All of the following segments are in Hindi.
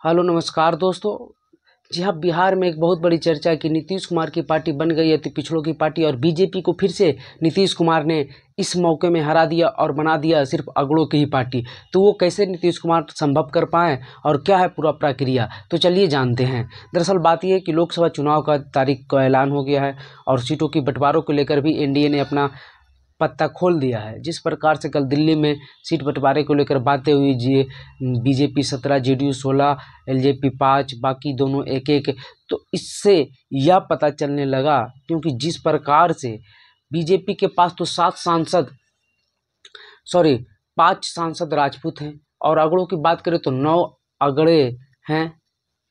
हेलो नमस्कार दोस्तों। जी हाँ, बिहार में एक बहुत बड़ी चर्चा है कि नीतीश कुमार की पार्टी बन गई है अति पिछड़ों की पार्टी और बीजेपी को फिर से नीतीश कुमार ने इस मौके में हरा दिया और बना दिया सिर्फ अगड़ों की ही पार्टी। तो वो कैसे नीतीश कुमार संभव कर पाए और क्या है पूरा प्रक्रिया, तो चलिए जानते हैं। दरअसल बात यह है कि लोकसभा चुनाव का तारीख का ऐलान हो गया है और सीटों की बंटवारों को लेकर भी एनडीए ने अपना पत्ता खोल दिया है। जिस प्रकार से कल दिल्ली में सीट बंटवारे को लेकर बातें हुई, जी बीजेपी 17, जेडीयू 16, एलजेपी 5, बाकी दोनों एक एक, तो इससे यह पता चलने लगा क्योंकि जिस प्रकार से बीजेपी के पास तो 5 सांसद राजपूत हैं और अगड़ों की बात करें तो 9 अगड़े हैं।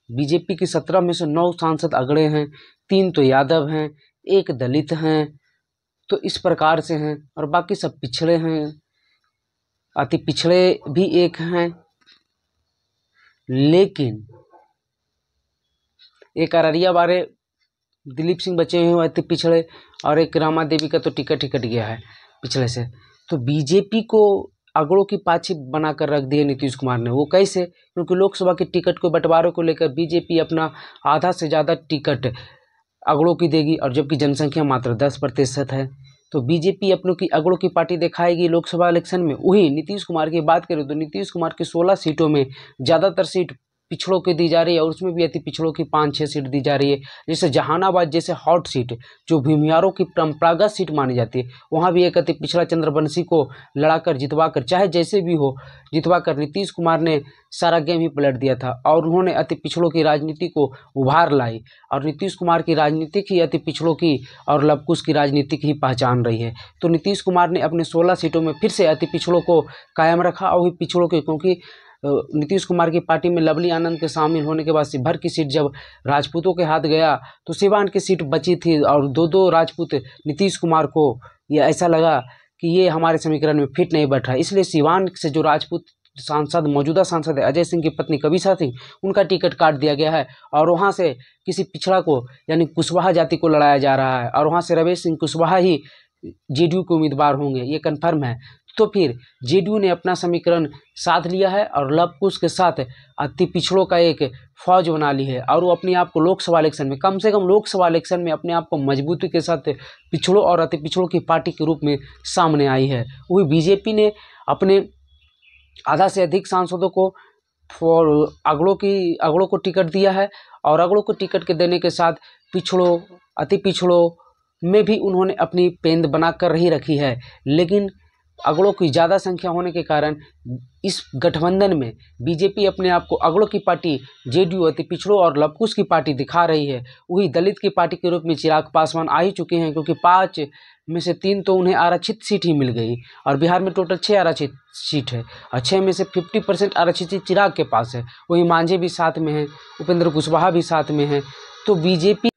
बीजेपी की 17 में से 9 सांसद अगड़े हैं, 3 तो यादव हैं, 1 दलित हैं, तो इस प्रकार से हैं और बाकी सब पिछड़े हैं, अति पिछड़े भी एक हैं। लेकिन एक अररिया वाले दिलीप सिंह बचे हुए अति पिछड़े और एक रामा देवी का तो टिकट ही कट गया है पिछले से। तो बीजेपी को अगड़ों की पाछी बनाकर रख दिए नीतीश कुमार ने। वो कैसे? क्योंकि लोकसभा के टिकट को बंटवारे को लेकर बीजेपी अपना आधा से ज़्यादा टिकट अगड़ों की देगी और जबकि जनसंख्या मात्र 10% है। तो बीजेपी अपनों की अगड़ों की पार्टी दिखाएगी लोकसभा इलेक्शन में। वही नीतीश कुमार की बात करें तो नीतीश कुमार की 16 सीटों में ज़्यादातर सीट पिछड़ों की दी जा रही है और उसमें भी अति पिछड़ों की 5-6 सीट दी जा रही है। जैसे जहानाबाद जैसे हॉट सीट जो भूमिहारों की परंपरागत सीट मानी जाती है, वहाँ भी एक अति पिछड़ा चंद्रवंशी को लड़ाकर जितवाकर, चाहे जैसे भी हो, जितवाकर नीतीश कुमार ने सारा गेम ही पलट दिया था और उन्होंने अति पिछड़ों की राजनीति को उभार लाई। और नीतीश कुमार की राजनीति ही अति पिछड़ों की और लवकुश की राजनीति की पहचान रही है। तो नीतीश कुमार ने अपने 16 सीटों में फिर से अति पिछड़ों को कायम रखा और पिछड़ों के, क्योंकि नीतीश कुमार की पार्टी में लवली आनंद के शामिल होने के बाद शिवहर की सीट जब राजपूतों के हाथ गया तो सिवान की सीट बची थी और 2-2 राजपूत नीतीश कुमार को ये ऐसा लगा कि ये हमारे समीकरण में फिट नहीं बैठ रहा, इसलिए सिवान से जो राजपूत सांसद मौजूदा सांसद है अजय सिंह की पत्नी कविता सिंह, उनका टिकट काट दिया गया है और वहाँ से किसी पिछड़ा को यानी कुशवाहा जाति को लड़ाया जा रहा है और वहाँ से रमेश सिंह कुशवाहा ही जेडीयू के उम्मीदवार होंगे, ये कन्फर्म है। तो फिर जेडीयू ने अपना समीकरण साध लिया है और लवकुश के साथ अति पिछड़ों का एक फौज बना ली है और वो अपने आप को लोकसभा इलेक्शन में, कम से कम लोकसभा इलेक्शन में अपने आप को मजबूती के साथ पिछड़ों और अति पिछड़ों की पार्टी के रूप में सामने आई है। वही बीजेपी ने अपने आधा से अधिक सांसदों को अगड़ों को टिकट दिया है और अगड़ों को टिकट के देने के साथ पिछड़ों अति पिछड़ों में भी उन्होंने अपनी पेंद बना कर ही रखी है। लेकिन अगड़ों की ज़्यादा संख्या होने के कारण इस गठबंधन में बीजेपी अपने आप को अगड़ों की पार्टी, जेडीयू अति पिछड़ों और लवकुश की पार्टी दिखा रही है। वही दलित की पार्टी के रूप में चिराग पासवान आ ही चुके हैं, क्योंकि 5 में से 3 तो उन्हें आरक्षित सीट ही मिल गई और बिहार में टोटल 6 आरक्षित सीट है और 6 में से 50% आरक्षित सीट चिराग के पास है। वही मांझे भी साथ में हैं, उपेंद्र कुशवाहा भी साथ में हैं। तो बीजेपी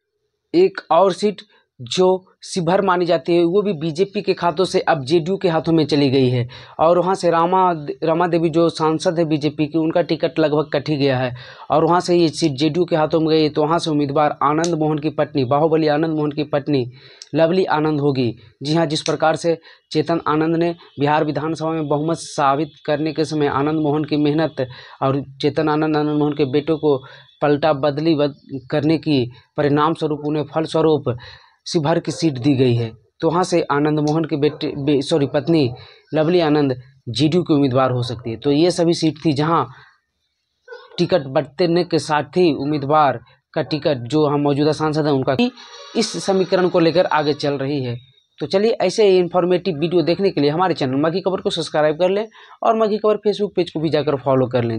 एक और सीट जो शिवहर मानी जाती है वो भी बीजेपी के खातों से अब जेडीयू के हाथों में चली गई है और वहाँ से रामा देवी जो सांसद है बीजेपी की, उनका टिकट लगभग कट ही गया है और वहाँ से ये सीट जेडीयू के हाथों में गई। तो वहाँ से उम्मीदवार आनंद मोहन की पत्नी, बाहुबली आनंद मोहन की पत्नी लवली आनंद होगी। जी हाँ, जिस प्रकार से चेतन आनंद ने बिहार विधानसभा में बहुमत साबित करने के समय आनंद मोहन की मेहनत और चेतन आनंद मोहन के बेटों को पलटा बदली करने की परिणाम स्वरूप उन्हें फलस्वरूप शिवहर की सीट दी गई है। तो वहाँ से आनंद मोहन के पत्नी लवली आनंद जेडीयू के उम्मीदवार हो सकती है। तो ये सभी सीट थी जहाँ टिकट बंटने के साथ ही उम्मीदवार का टिकट जो हम मौजूदा सांसद हैं उनका इस समीकरण को लेकर आगे चल रही है। तो चलिए ऐसे ही इन्फॉर्मेटिव वीडियो देखने के लिए हमारे चैनल मघी खबर को सब्सक्राइब कर लें और मघी खबर फेसबुक पेज को भी जाकर फॉलो कर लें।